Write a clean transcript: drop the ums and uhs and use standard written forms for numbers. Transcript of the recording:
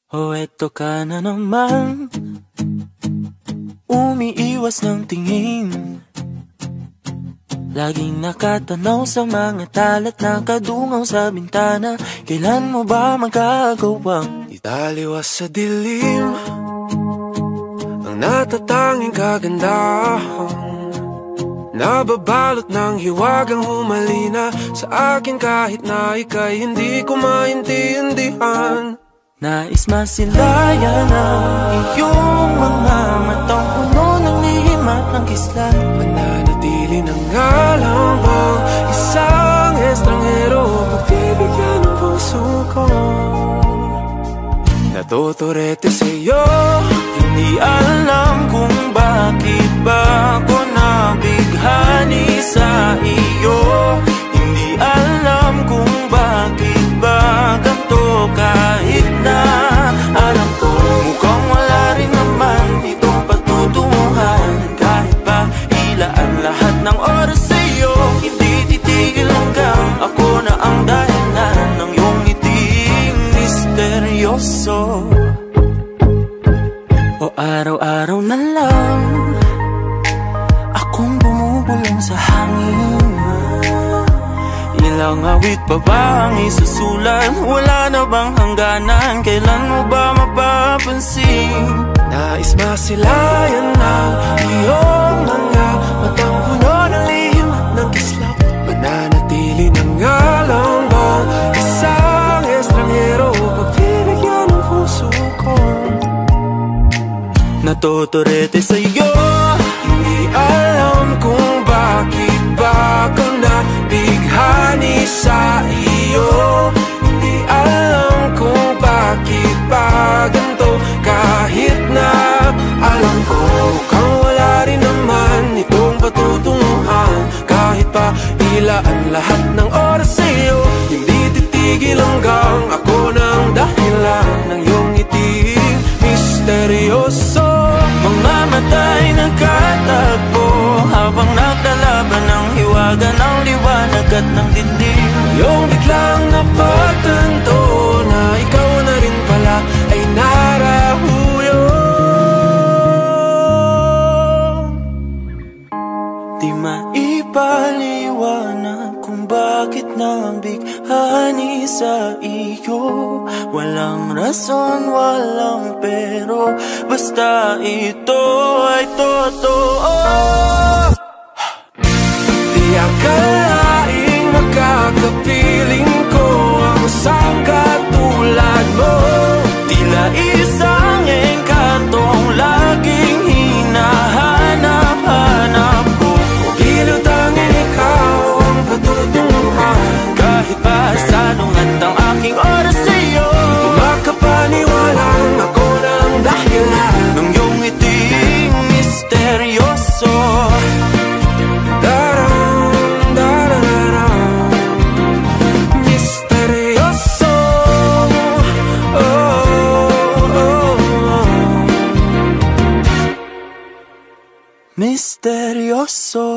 Oh, eto ka na naman, umiiwas ng tingin. Laging nakatanaw sa mga talat, nakadungaw sa bintana. Kailan mo ba magagawang italiwas sa dilim ang natatanging kagandahan, nababalot ng hiwagang humalina sa akin kahit na ika'y hindi ko maintindihan. Nais masilayan ang iyong mga matang puno ng lihim at ng kislat. Mananatili na nga lang bang isang estranghero pagbibigyan ng puso ko? Natuturete sa'yo, hindi alam kung bakit ba ako nabighani sa iyo. Hindi alam kung bakit ba ganito, kahit na alam ko mukhang wala rin naman itong patutunguhan. Kahit pa ilaan lahat ng oras sa'yo, hindi titigil hanggang ako na ang dahilan ng iyong ngiting misteryoso. O araw-araw na lang akong bumubulong sa hangin. Ilang awit pa ba ang isusulat? Wala na bang hangganan? Kailan mo ba mapapansin? nais masilayan ng iyong mga matang puno ng lihim at ng kislap. Mananatili na nga lang bang isang estranghero pagbibigyan ng puso ko? Natuturete sa'yo, hindi alam kung bakit ba ako nabighani sa iyo. Hindi alam kung bakit ba ganito, kahit na alam ko mukhang wala rin naman itong patutunguhan. Kahit pa ilaan lahat ng oras sa'yo, hindi titigil hanggang ako ng dahilan ng iyong ngiting misteryoso. mga mata'y nagkatagpo habang naglalaban ng hiwaga ng liwanag at ng dilim. Yung biglang napatanto na ikaw na rin pala ay narahuyo. Di maipaliwanag kung bakit nabighani sa iyo. Walang rason, walang pero, basta ito ay totoo. Di akalaing makakapiling ko ang isang katulad mo. Tila isang engkantong laging hinahanap-hanap ko. Pilutangin ikaw ang patutunguhan. Kahit pa salungat ang aking oras sa'yo, makapaniwalang ako ng dahilan ng iyong ngiting misteryoso. Misteryoso, oh, oh, oh. Misteryoso.